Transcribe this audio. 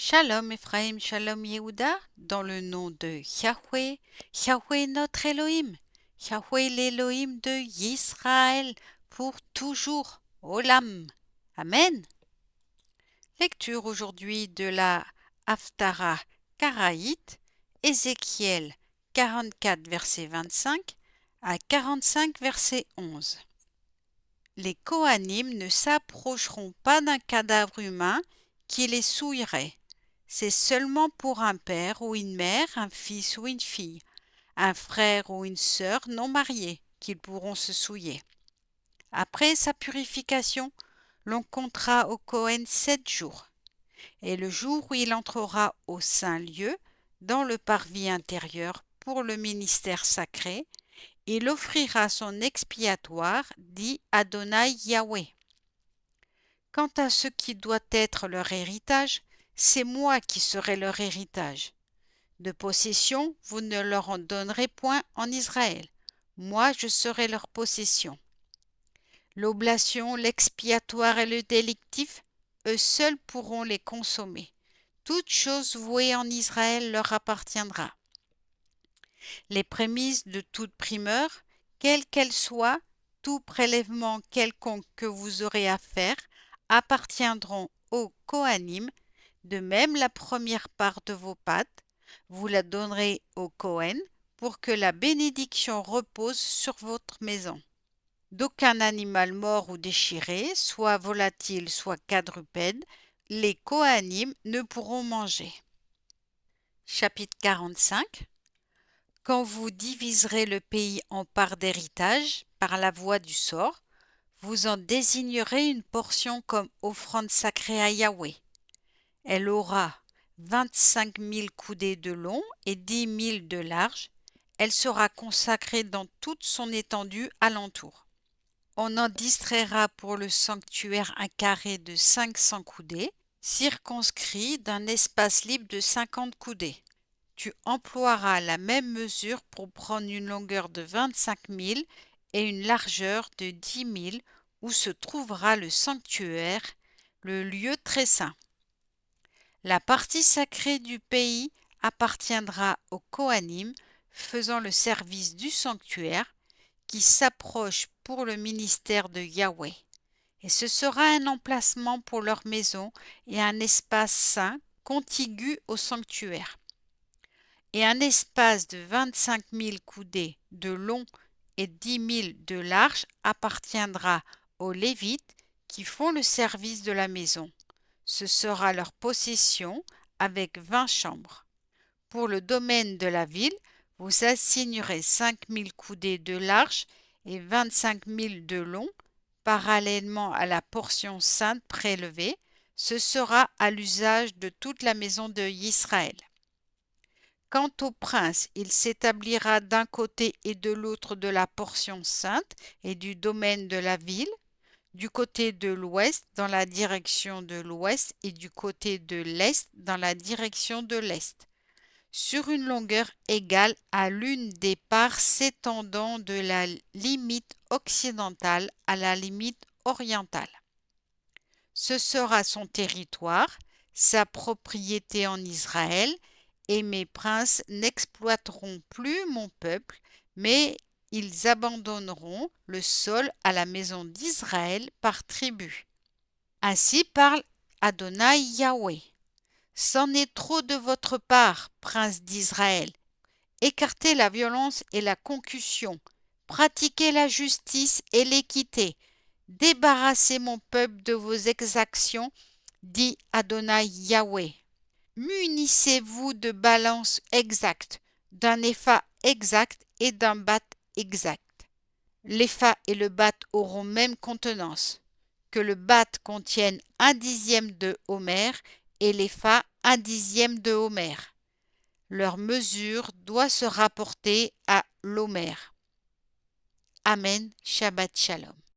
Shalom Ephraim, Shalom Yehuda, dans le nom de Yahweh, Yahweh notre Elohim, Yahweh l'Elohim de Yisraël, pour toujours, Olam. Amen. Lecture aujourd'hui de la Haftara Karaïte, Ézéchiel 44, verset 25 à 45, verset 11. Les Kohanim ne s'approcheront pas d'un cadavre humain qui les souillerait. C'est seulement pour un père ou une mère, un fils ou une fille, un frère ou une sœur non mariés qu'ils pourront se souiller. Après sa purification, l'on comptera au Kohen 7 jours. Et le jour où il entrera au saint lieu, dans le parvis intérieur pour le ministère sacré, il offrira son expiatoire, dit Adonai Yahweh. Quant à ce qui doit être leur héritage, c'est moi qui serai leur héritage. De possession, vous ne leur en donnerez point en Israël. Moi, je serai leur possession. L'oblation, l'expiatoire et le délictif, eux seuls pourront les consommer. Toute chose vouée en Israël leur appartiendra. Les prémices de toute primeur, quelle qu'elle soit, tout prélèvement quelconque que vous aurez à faire, appartiendront aux Kohanim. De même, la première part de vos pâtes, vous la donnerez au Kohen pour que la bénédiction repose sur votre maison. D'aucun animal mort ou déchiré, soit volatile, soit quadrupède, les Kohanim ne pourront manger. Chapitre 45. Quand vous diviserez le pays en parts d'héritage par la voie du sort, vous en désignerez une portion comme offrande sacrée à Yahweh. Elle aura 25 000 coudées de long et 10 000 de large. Elle sera consacrée dans toute son étendue alentour. On en distraira pour le sanctuaire un carré de 500 coudées, circonscrit d'un espace libre de 50 coudées. Tu emploieras la même mesure pour prendre une longueur de 25 000 et une largeur de 10 000 où se trouvera le sanctuaire, le lieu très saint. La partie sacrée du pays appartiendra aux Kohanim faisant le service du sanctuaire qui s'approche pour le ministère de Yahweh. Et ce sera un emplacement pour leur maison et un espace saint contigu au sanctuaire. Et un espace de 25 000 coudées de long et 10 000 de large appartiendra aux Lévites qui font le service de la maison. Ce sera leur possession avec 20 chambres. Pour le domaine de la ville, vous assignerez 5 000 coudées de large et 25 000 de long, parallèlement à la portion sainte prélevée. Ce sera à l'usage de toute la maison de Israël. Quant au prince, il s'établira d'un côté et de l'autre de la portion sainte et du domaine de la ville, du côté de l'ouest dans la direction de l'ouest et du côté de l'est dans la direction de l'est, sur une longueur égale à l'une des parts s'étendant de la limite occidentale à la limite orientale. Ce sera son territoire, sa propriété en Israël, et mes princes n'exploiteront plus mon peuple, mais ils abandonneront le sol à la maison d'Israël par tribu. Ainsi parle Adonai Yahweh. C'en est trop de votre part, princes d'Israël. Écartez la violence et la concussion. Pratiquez la justice et l'équité. Débarrassez mon peuple de vos exactions, dit Adonai Yahweh. Munissez-vous de balances exactes, d'un épha exact et d'un bat exact. L'épha et le bat auront même contenance. Que le bat contienne 1/10 de homer et l'épha 1/10 de homer. Leur mesure doit se rapporter à l'homer. Amen. Shabbat Shalom.